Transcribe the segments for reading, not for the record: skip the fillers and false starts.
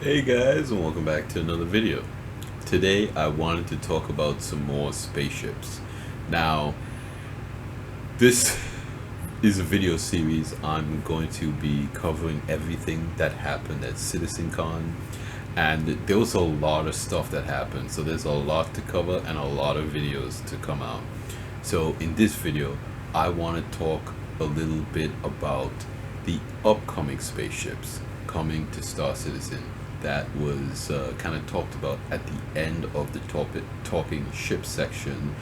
Hey guys, and welcome back to another video. Today I wanted to talk about some more spaceships. Now, this is a video series. I'm going to be covering everything that happened at CitizenCon, and there was a lot of stuff that happened, so there's a lot to cover and a lot of videos to come out. So in this video, I want to talk a little bit about the upcoming spaceships coming to Star Citizen that was kind of talked about at the end of the talking ship section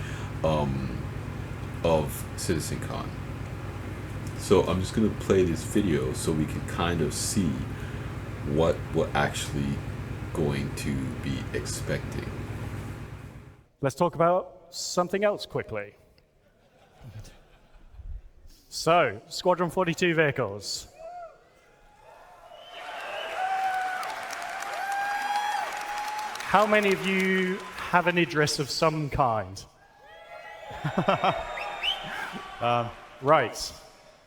of CitizenCon. So I'm just going to play this video so we can kind of see what we're actually going to be expecting. Let's talk about something else quickly. So, Squadron 42 vehicles. How many of you have an Idris of some kind? Right.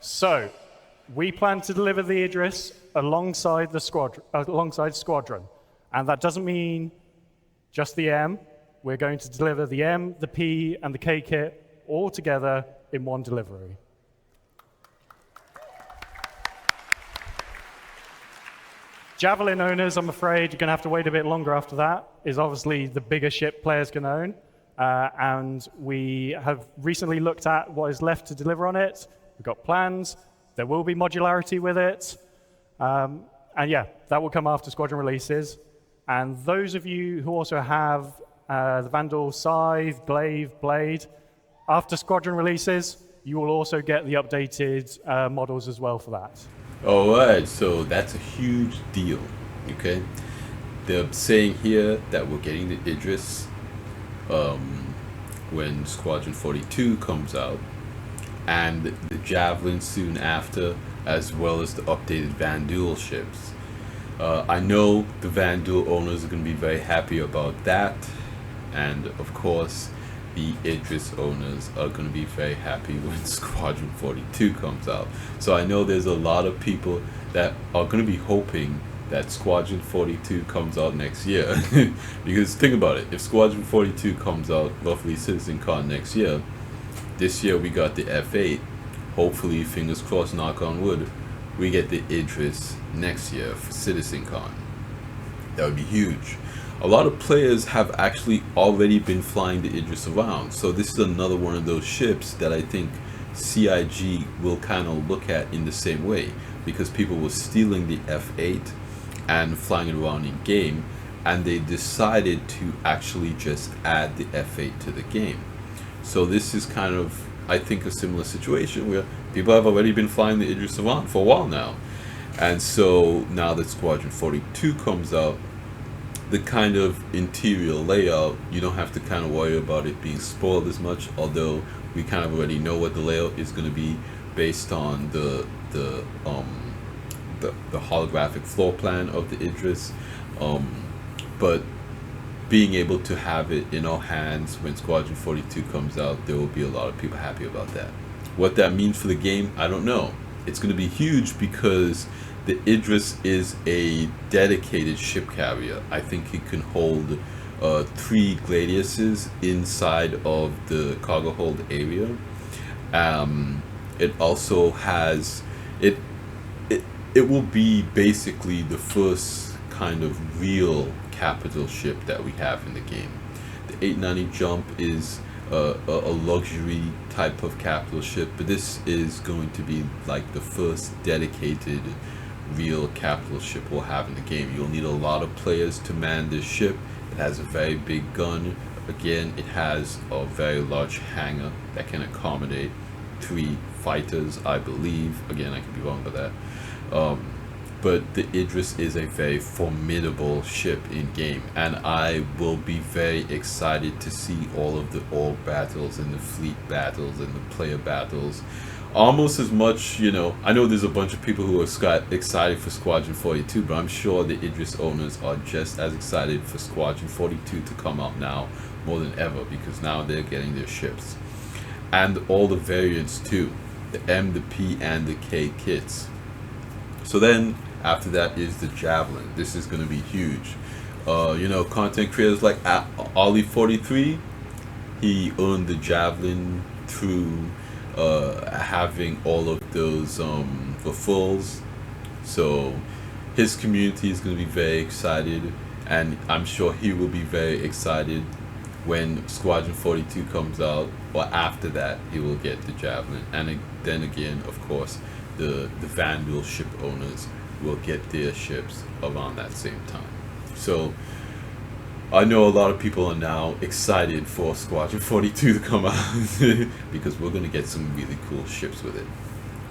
So, we plan to deliver the Idris alongside the Squadron, and that doesn't mean just the M. We're going to deliver the M, the P, and the K kit all together in one delivery. Javelin owners, I'm afraid you're going to have to wait a bit longer after that, is obviously the bigger ship players can own. And we have recently looked at what is left to deliver on it. We've got plans. There will be modularity with it. And yeah, that will come after Squadron releases. And those of you who also have the Vandal Scythe, Glaive, Blade, after Squadron releases, you will also get the updated models as well for that. Alright, so that's a huge deal, okay? They're saying here that we're getting the Idris when Squadron 42 comes out, and the Javelin soon after, as well as the updated Vandal ships. I know the Vandal owners are going to be very happy about that, and of course the Idris owners are going to be very happy when Squadron 42 comes out. So I know there's a lot of people that are going to be hoping that Squadron 42 comes out next year. Because think about it, if Squadron 42 comes out roughly CitizenCon next year, this year we got the F8, hopefully, fingers crossed, knock on wood, we get the Idris next year for CitizenCon. That would be huge. A lot of players have actually already been flying the Idris around, so this is another one of those ships that I think CIG will kind of look at in the same way, because people were stealing the F8 and flying it around in game, and they decided to actually just add the F8 to the game. So this is kind of, I think, a similar situation where people have already been flying the Idris around for a while now, and so now that Squadron 42 comes out, the kind of interior layout, you don't have to kind of worry about it being spoiled as much, although we kind of already know what the layout is going to be based on the holographic floor plan of the Idris. But being able to have it in our hands when Squadron 42 comes out, there will be a lot of people happy about that. What that means for the game, I don't know. It's going to be huge because the Idris is a dedicated ship carrier. I think it can hold 3 Gladiuses inside of the cargo hold area. It also has it will be basically the first kind of real capital ship that we have in the game. The 890 Jump is a luxury type of capital ship, but this is going to be like the first dedicated real capital ship we'll have in the game. You'll need a lot of players to man this ship. It has a very big gun. Again, it has a very large hangar that can accommodate 3 fighters, I believe. Again, I could be wrong about that. But the Idris is a very formidable ship in game, and I will be very excited to see all of the org battles and the fleet battles and the player battles. Almost as much, you know, I know there's a bunch of people who are excited for Squadron 42, but I'm sure the Idris owners are just as excited for Squadron 42 to come out now more than ever, because now they're getting their ships. And all the variants too, the M, the P, and the K kits. So then After that is the Javelin. This is going to be huge. Content creators like Ollie43, he earned the Javelin through having all of those referrals. So his community is going to be very excited, and I'm sure he will be very excited when Squadron 42 comes out, or after that he will get the Javelin. And then again, of course, the Vanwheel ship owners will get their ships around that same time. So I know a lot of people are now excited for Squadron 42 to come out because we're going to get some really cool ships with it.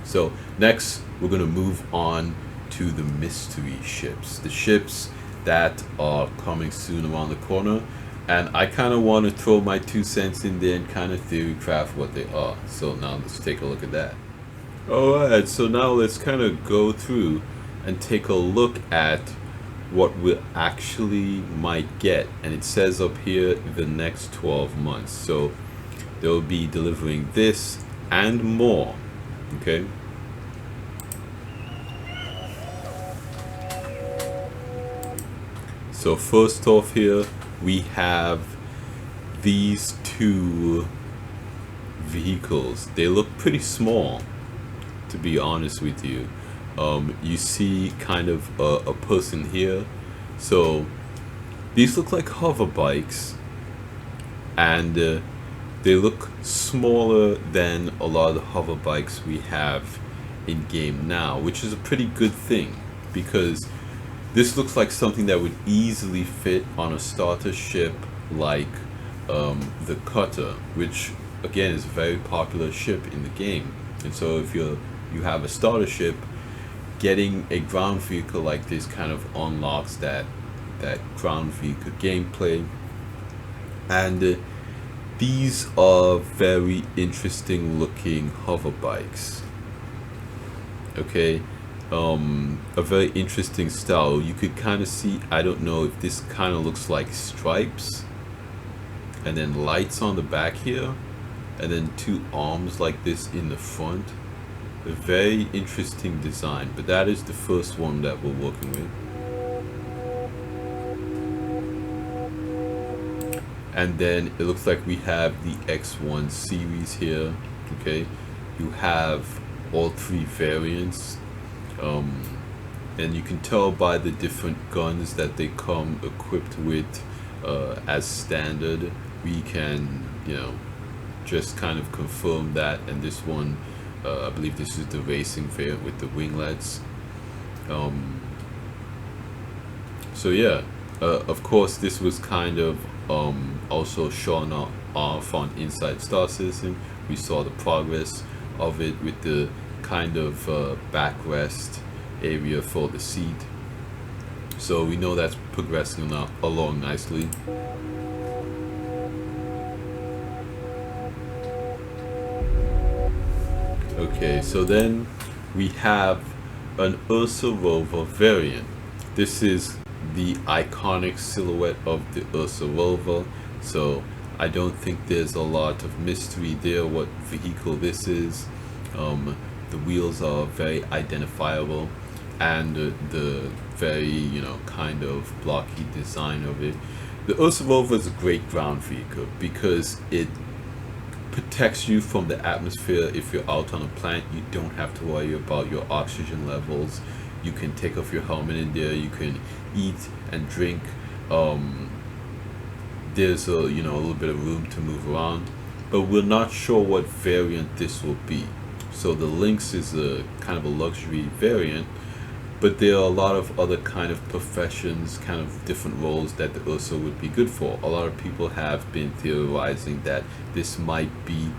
So next, we're going to move on to the mystery ships, the ships that are coming soon around the corner. And I kind of want to throw my 2 cents in there and kind of theory craft what they are. So now let's take a look at that. Alright, so now let's kind of go through and take a look at what we actually might get. And it says up here the next 12 months. So they'll be delivering this and more. Okay. So first off here, we have these 2 vehicles. They look pretty small, to be honest with you. You see kind of a person here. So these look like hover bikes, and they look smaller than a lot of the hover bikes we have in game now, which is a pretty good thing, because this looks like something that would easily fit on a starter ship like the Cutter, which again is a very popular ship in the game. And so if you have a starter ship, getting a ground vehicle like this kind of unlocks that ground vehicle gameplay. And these are very interesting looking hover bikes. Okay. A very interesting style. You could kind of see, I don't know if this kind of looks like stripes and then lights on the back here and then 2 arms like this in the front. A very interesting design, but that is the first one that we're working with. And then it looks like we have the X1 series here. Okay, you have all 3 variants. And you can tell by the different guns that they come equipped with as standard. We can, just kind of confirm that. And this one, I believe this is the racing variant with the winglets. So yeah, of course this was kind of also shown off on Inside Star Citizen. We saw the progress of it with the kind of backrest area for the seat. So we know that's progressing along nicely. Okay, so then we have an Ursa Rover variant. This is the iconic silhouette of the Ursa Rover, so I don't think there's a lot of mystery there what vehicle this is. The wheels are very identifiable, and the very kind of blocky design of it. The Ursa Rover is a great ground vehicle because it protects you from the atmosphere. If you're out on a planet, you don't have to worry about your oxygen levels. You can take off your helmet in there, you can eat and drink. There's a little bit of room to move around, but we're not sure what variant this will be. So the Lynx is a kind of a luxury variant, but there are a lot of other kind of professions, kind of different roles that the Ursa would be good for. A lot of people have been theorizing that this might be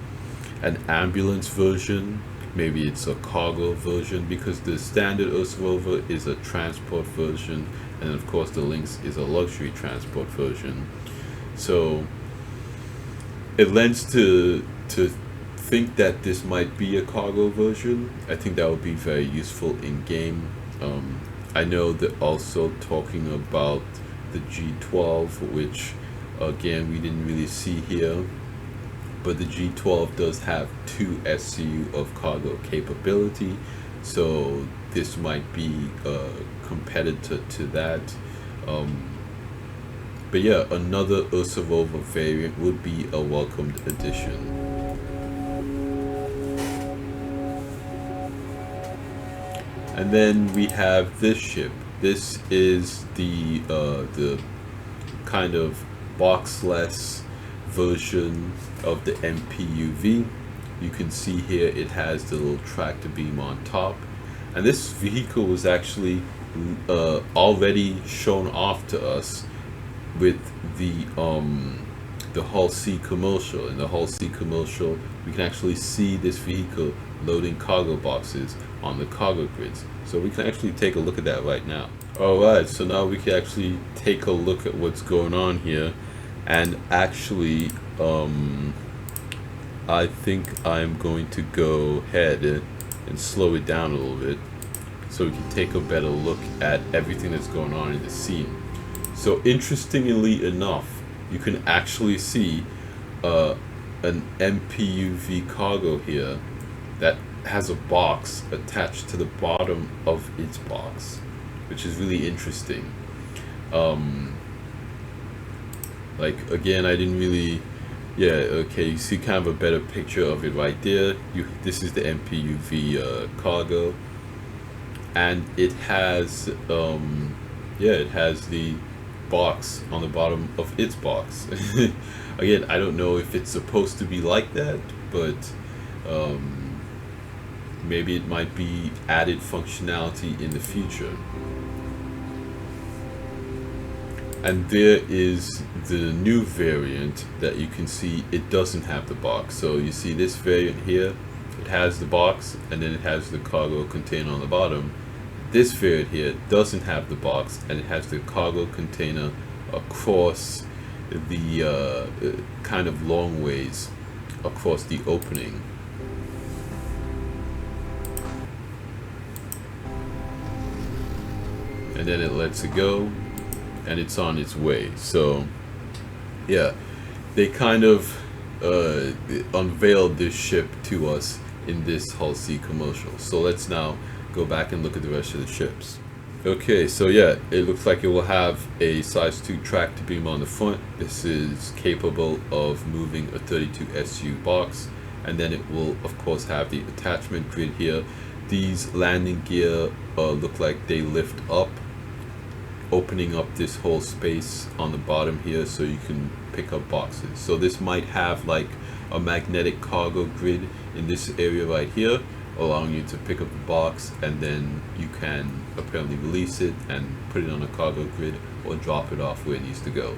an ambulance version, maybe it's a cargo version, because the standard Ursa Rover is a transport version, and of course the Lynx is a luxury transport version. So it lends to think that this might be a cargo version. I think that would be very useful in game. I know that also talking about the G12, which again we didn't really see here, but the G12 does have 2 SCU of cargo capability, so this might be a competitor to that. But yeah, another Ursavova variant would be a welcomed addition. And then we have this ship. This is the kind of boxless version of the MPUV. You can see here it has the little tractor beam on top, and this vehicle was actually already shown off to us with the Hull C commercial. In the Hull C commercial, we can actually see this vehicle loading cargo boxes on the cargo grids. So we can actually take a look at that right now. Alright, so now we can actually take a look at what's going on here, and actually I think I'm going to go ahead and slow it down a little bit so we can take a better look at everything that's going on in the scene. So interestingly enough, you can actually see an MPUV cargo here that has a box attached to the bottom of its box, which is really interesting. Like, again, I didn't really, yeah, okay, you see kind of a better picture of it right there. This is the MPUV cargo, and it has yeah, it has the box on the bottom of its box. Again, I don't know if it's supposed to be like that, but maybe it might be added functionality in the future. And there is the new variant that you can see. It doesn't have the box. So you see this variant here, it has the box and then it has the cargo container on the bottom. This variant here doesn't have the box and it has the cargo container across the kind of long ways across the opening. And then it lets it go and it's on its way. So yeah, they kind of unveiled this ship to us in this Hull C commercial. So let's now go back and look at the rest of the ships. Okay, so yeah, it looks like it will have a size 2 tractor beam on the front. This is capable of moving a 32 SU box, and then it will of course have the attachment grid here. These landing gear look like they lift up, opening up this whole space on the bottom here so you can pick up boxes. So this might have like a magnetic cargo grid in this area right here, allowing you to pick up the box, and then you can apparently release it and put it on a cargo grid or drop it off where it needs to go.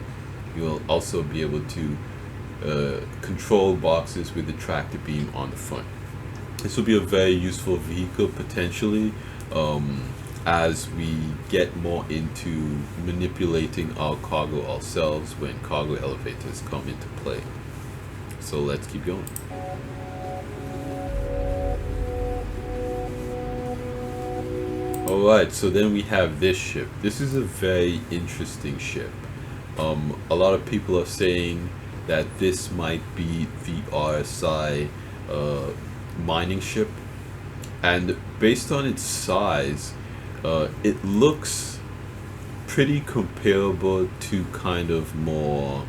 You will also be able to control boxes with the tractor beam on the front. This will be a very useful vehicle potentially as we get more into manipulating our cargo ourselves when cargo elevators come into play. So let's keep going. Alright, so then we have this ship. This is a very interesting ship. A lot of people are saying that this might be the RSI mining ship, and based on its size, it looks pretty comparable to kind of more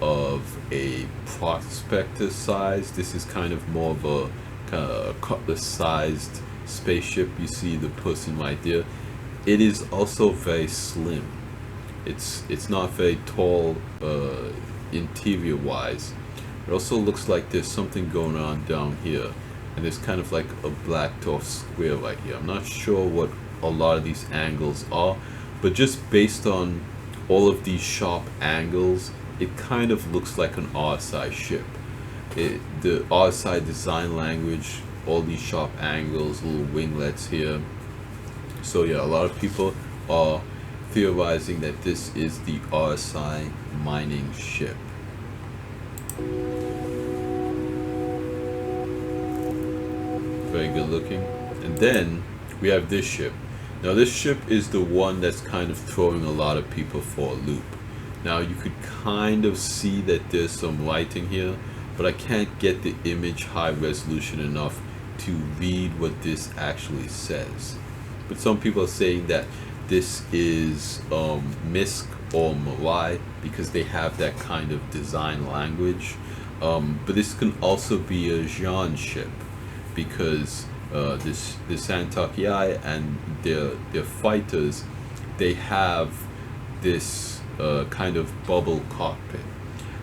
of a prospector size. This is kind of more of a kind of cutlass-sized spaceship. You see the person right there. It is also very slim. It's not very tall interior wise. It also looks like there's something going on down here, and there's kind of like a black dwarf square right here. I'm not sure what a lot of these angles are, but just based on all of these sharp angles, it kind of looks like an RSI ship. The RSI design language, all these sharp angles, little winglets here. So yeah, a lot of people are theorizing that this is the RSI mining ship. Very good looking. And then we have this ship. Now this ship is the one that's kind of throwing a lot of people for a loop. Now you could kind of see that there's some lighting here, but I can't get the image high resolution enough to read what this actually says. but some people are saying that this is Misk or Moai because they have that kind of design language. But this can also be a Jean ship because the Santakiai and their fighters, they have this kind of bubble cockpit,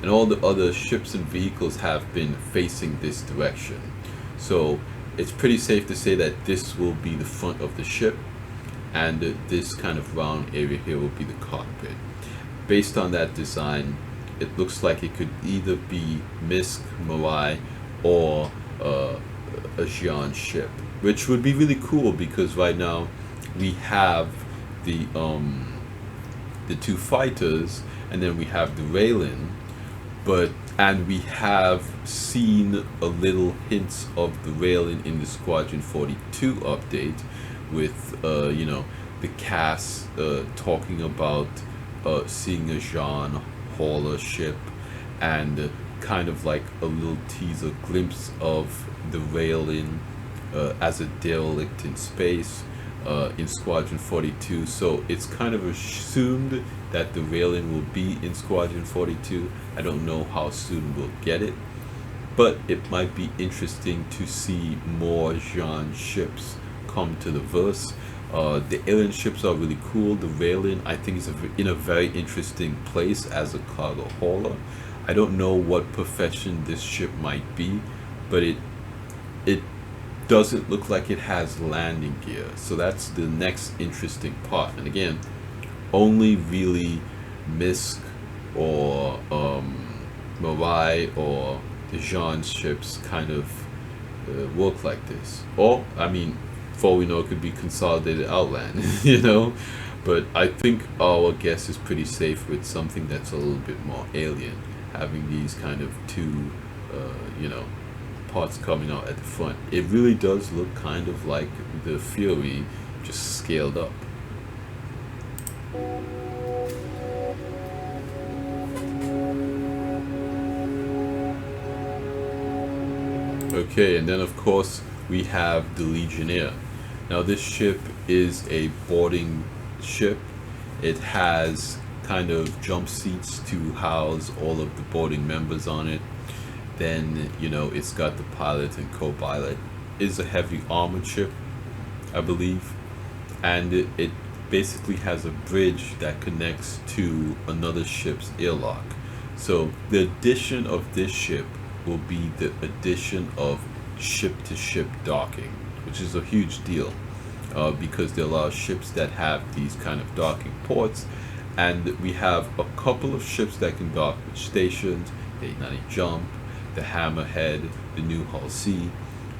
and all the other ships and vehicles have been facing this direction. So it's pretty safe to say that this will be the front of the ship, and this kind of round area here will be the cockpit. Based on that design, it looks like it could either be Misk, Moai, or a Xi'an ship, which would be really cool because right now we have the two fighters, and then we have the Raylin, and we have seen a little hints of the Raylin in the Squadron 42 update with the cast talking about seeing a Jean hauler ship, and kind of like a little teaser glimpse of the Raylin as a derelict in space in Squadron 42. So it's kind of assumed that the Raylin will be in Squadron 42. I don't know how soon we'll get it, but it might be interesting to see more Jean ships come to the verse. The alien ships are really cool. The Raylin, I think, is in a very interesting place as a cargo hauler. I don't know what profession this ship might be, but it doesn't look like it has landing gear. So that's the next interesting part. And again, only really Misk or Moai or the Jean ships kind of work like this. Or, I mean, for all we know, it could be Consolidated Outland, But I think our guess is pretty safe with something that's a little bit more alien, having these kind of two, parts coming out at the front. It really does look kind of like the Fury, just scaled up. Okay, and then of course we have the Legionnaire. Now this ship is a boarding ship. It has kind of jump seats to house all of the boarding members on it. Then, it's got the pilot and co-pilot. It's a heavy armored ship, I believe. And it basically has a bridge that connects to another ship's airlock. So the addition of this ship will be the addition of ship-to-ship docking, which is a huge deal because there are a lot of ships that have these kind of docking ports, and we have a couple of ships that can dock with stations, the 890 Jump, the Hammerhead, the New Hull C,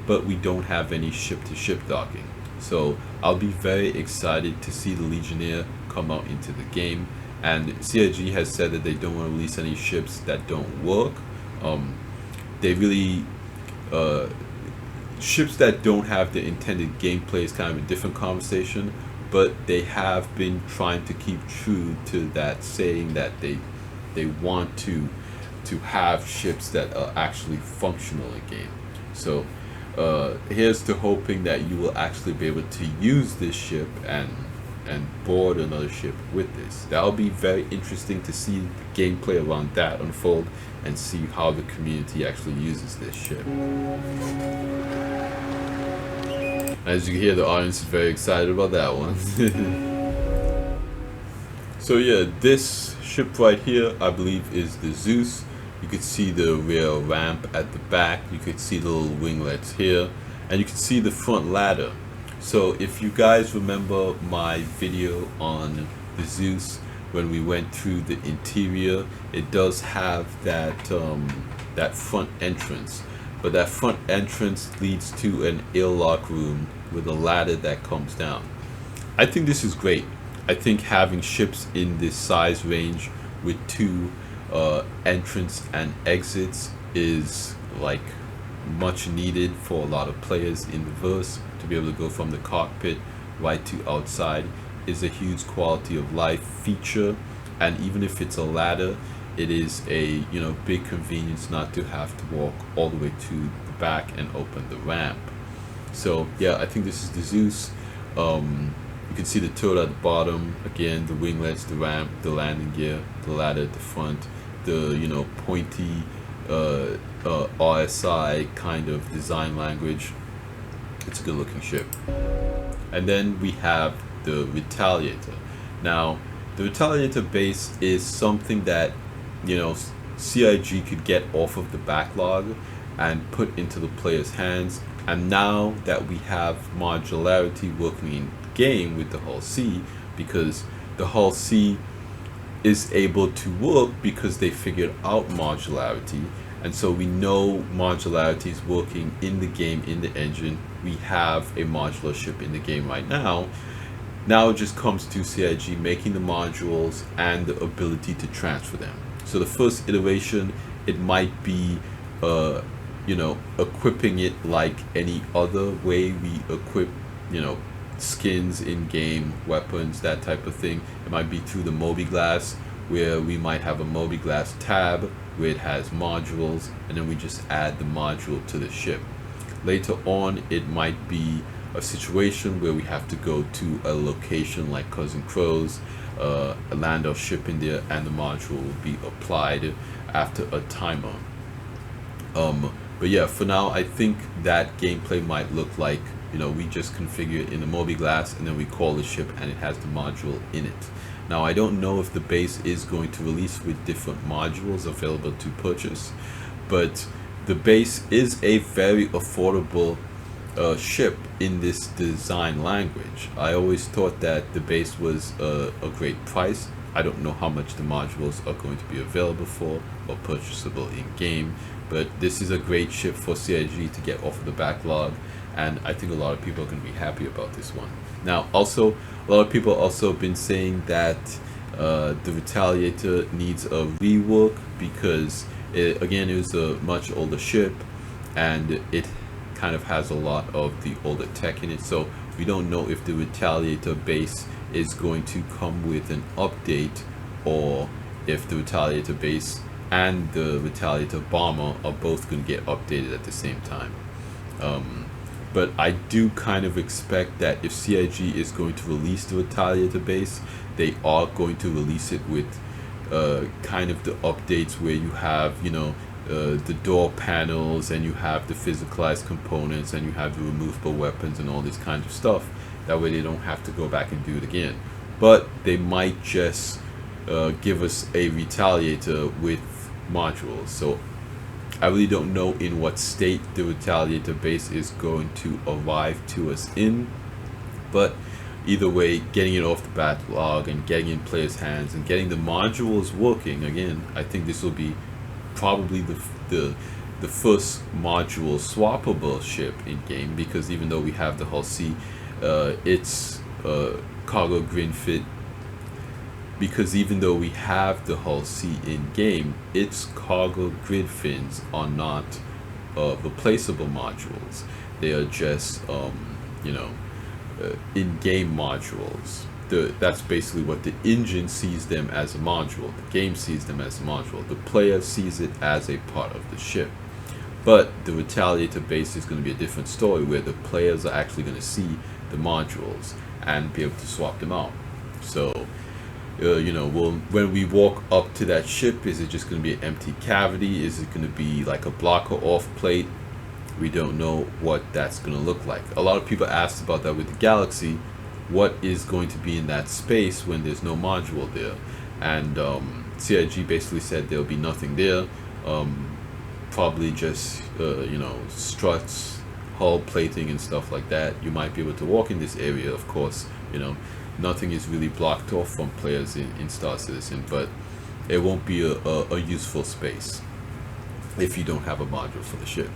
but we don't have any ship-to-ship docking. So I'll be very excited to see the Legionnaire come out into the game, and CIG has said that they don't want to release any ships that don't work. They really ships that don't have the intended gameplay is kind of a different conversation, but they have been trying to keep true to that saying that they want to have ships that are actually functional in game. So here's to hoping that you will actually be able to use this ship and board another ship with this. That'll be very interesting to see gameplay around that unfold and see how the community actually uses this ship. As you can hear, the audience is very excited about that one. So yeah, this ship right here, I believe, is the Zeus. You could see the rear ramp at the back. You could see the little winglets here, and you can see the front ladder. So if you guys remember my video on the Zeus, when we went through the interior, it does have that that front entrance, but that front entrance leads to an airlock room with a ladder that comes down. I think this is great. I think having ships in this size range with two entrance and exits is like much needed for a lot of players in the verse. To be able to go from the cockpit right to outside is a huge quality of life feature, and even if it's a ladder, it is a big convenience not to have to walk all the way to the back and open the ramp. So yeah, I think this is the Zeus. You can see the turret at the bottom. Again, the winglets, the ramp, the landing gear, the ladder at the front, the pointy RSI kind of design language. It's a good looking ship. And then we have the Retaliator. Now, the Retaliator base is something that CIG could get off of the backlog and put into the player's hands. And now that we have modularity working in game with the Hull C, because the Hull C is able to work because they figured out modularity, and so we know modularity is working in the game, in the engine. We have a modular ship in the game right now. Now it just comes to CIG making the modules and the ability to transfer them. So the first iteration, it might be equipping it like any other way we equip skins in game, weapons, that type of thing. It might be through the Mobiglass, where we might have a Mobiglass tab where it has modules, and then we just add the module to the ship. Later on, it might be a situation where we have to go to a location like Cousin Crow's, land our ship in there, and the module will be applied after a timer. But yeah, for now, I think that gameplay might look like, we just configure it in the Mobiglass, and then we call the ship and it has the module in it. Now, I don't know if the base is going to release with different modules available to purchase, but the base is a very affordable ship in this design language. I always thought that the base was a great price. I don't know how much the modules are going to be available for or purchasable in game, but this is a great ship for CIG to get off of the backlog, and I think a lot of people are going to be happy about this one. Now, also, a lot of people also been saying that the Retaliator needs a rework because it is a much older ship, and it kind of has a lot of the older tech in it, so we don't know if the Retaliator base is going to come with an update, or if the Retaliator base and the Retaliator bomber are both going to get updated at the same time. But I do kind of expect that if CIG is going to release the Retaliator base, they are going to release it with kind of the updates where you have the door panels, and you have the physicalized components, and you have the removable weapons and all this kind of stuff. That way they don't have to go back and do it again. But they might just give us a Retaliator with modules. So I really don't know in what state the Retaliator base is going to arrive to us in. But either way, getting it off the backlog and getting it in players' hands and getting the modules working, again, I think this will be probably the first module swappable ship in game, because even though we have the Hull C, it's cargo grin fit, because even though we have the Hull C in game, its cargo grid fins are not replaceable modules. They are just in-game modules. That's basically what the engine sees them as a module. The game sees them as a module. The player sees it as a part of the ship. But the Retaliator base is going to be a different story, where the players are actually going to see the modules and be able to swap them out. So, when we walk up to that ship, is it just going to be an empty cavity? Is it going to be like a blocker off plate? We don't know what that's going to look like. A lot of people asked about that with the Galaxy. What is going to be in that space when there's no module there? And CIG basically said there'll be nothing there. Probably just struts, hull plating and stuff like that. You might be able to walk in this area, of course. Nothing is really blocked off from players in Star Citizen, but it won't be a useful space if you don't have a module for the ship.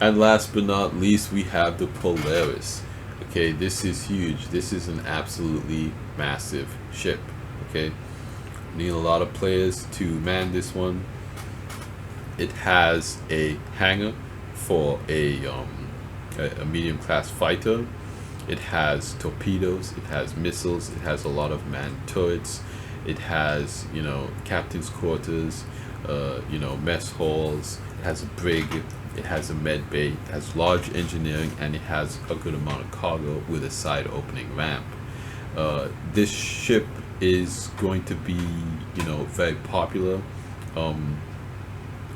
And last but not least, we have the Polaris. Okay, this is huge. This is an absolutely massive ship. Okay, need a lot of players to man this one. It has a hangar for a medium class fighter. It has torpedoes, it has missiles, it has a lot of manned turrets, It has, you know, captain's quarters, you know, mess halls. It has a brig. It has a med bay. It has large engineering, and it has a good amount of cargo with a side opening ramp. This ship is going to be, you know, very popular.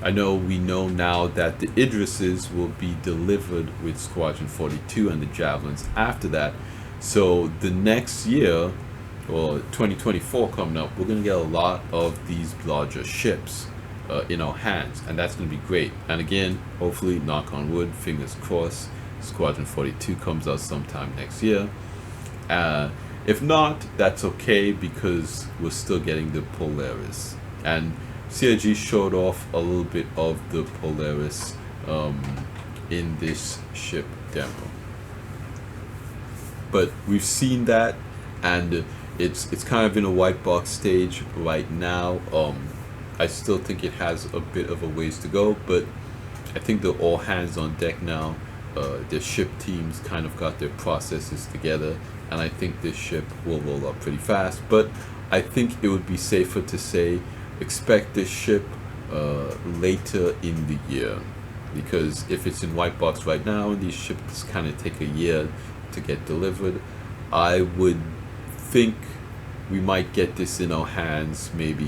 I know we know now that the Idrises will be delivered with Squadron 42 and the Javelins after that. So the next year, or 2024 coming up, we're going to get a lot of these larger ships in our hands, and that's going to be great. And again, hopefully, knock on wood, fingers crossed, Squadron 42 comes out sometime next year. If not, that's okay, because we're still getting the Polaris. And CIG showed off a little bit of the Polaris in this ship demo. But we've seen that, and it's kind of in a white box stage right now. I still think it has a bit of a ways to go, but I think they're all hands on deck now. The ship teams kind of got their processes together, and I think this ship will roll up pretty fast. But I think it would be safer to say expect this ship later in the year, because if it's in white box right now and these ships kind of take a year to get delivered, I would think we might get this in our hands maybe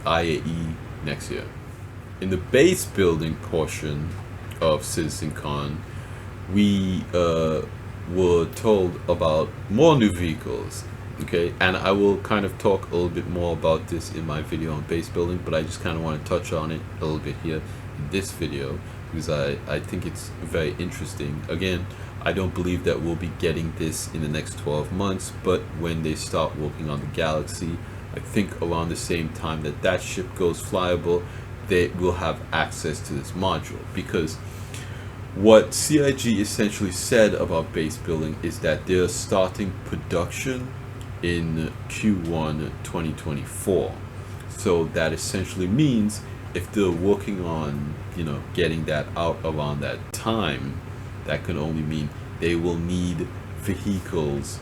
IAE next year. In the base building portion of CitizenCon, we were told about more new vehicles. Okay, and I will kind of talk a little bit more about this in my video on base building, but I just kind of want to touch on it a little bit here in this video, because I think it's very interesting. Again, I don't believe that we'll be getting this in the next 12 months, but when they start working on the Galaxy, I think around the same time that that ship goes flyable, they will have access to this module. Because what CIG essentially said about base building is that they're starting production in Q1 2024. So that essentially means if they're working on, you know, getting that out around that time, that can only mean they will need vehicles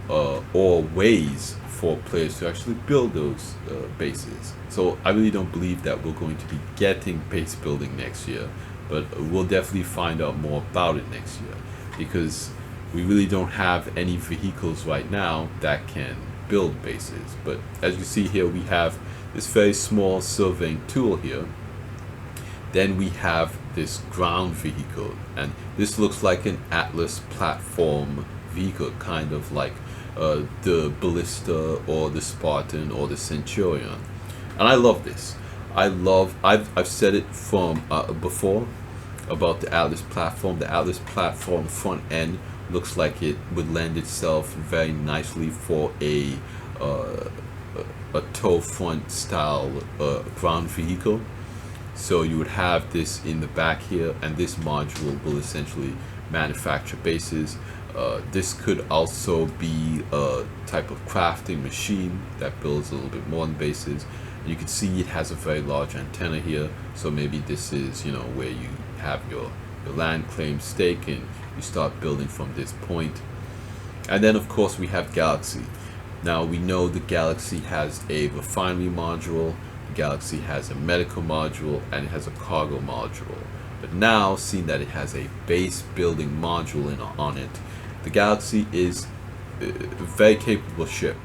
or ways for players to actually build those bases. So I really don't believe that we're going to be getting base building next year, but we'll definitely find out more about it next year, because we really don't have any vehicles right now that can build bases. But as you see here, we have this very small surveying tool here. Then we have this ground vehicle, and this looks like an Atlas platform vehicle, kind of like the Ballista or the Spartan or the Centurion. And I love this. I've said it from before about the Atlas platform. The Atlas platform front end looks like it would lend itself very nicely for a tow front style ground vehicle. So you would have this in the back here, and this module will essentially manufacture bases. This could also be a type of crafting machine that builds a little bit more than bases. You can see it has a very large antenna here, so maybe this is, you know, where you have your land claim stake and you start building from this point. And then of course we have Galaxy. Now we know the Galaxy has a refinery module, the Galaxy has a medical module, and it has a cargo module. But now, seeing that it has a base building module on it, the Galaxy is a very capable ship.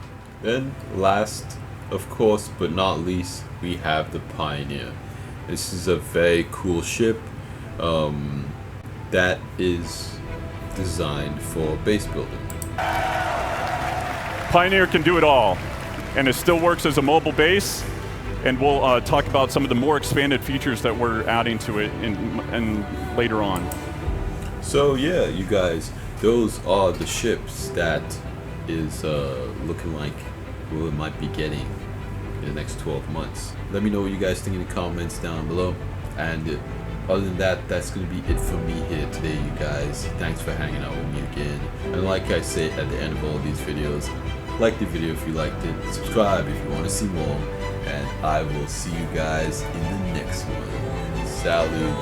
Then last, of course, but not least, we have the Pioneer. This is a very cool ship that is designed for base building. Pioneer can do it all, and it still works as a mobile base, and we'll talk about some of the more expanded features that we're adding to it in later on. So yeah, you guys, those are the ships that is looking like we might be getting in the next 12 months. Let me know what you guys think in the comments down below. And other than that, that's going to be it for me here today, you guys. Thanks for hanging out with me again. And like I say at the end of all these videos, like the video if you liked it, subscribe if you want to see more, and I will see you guys in the next one. Salute.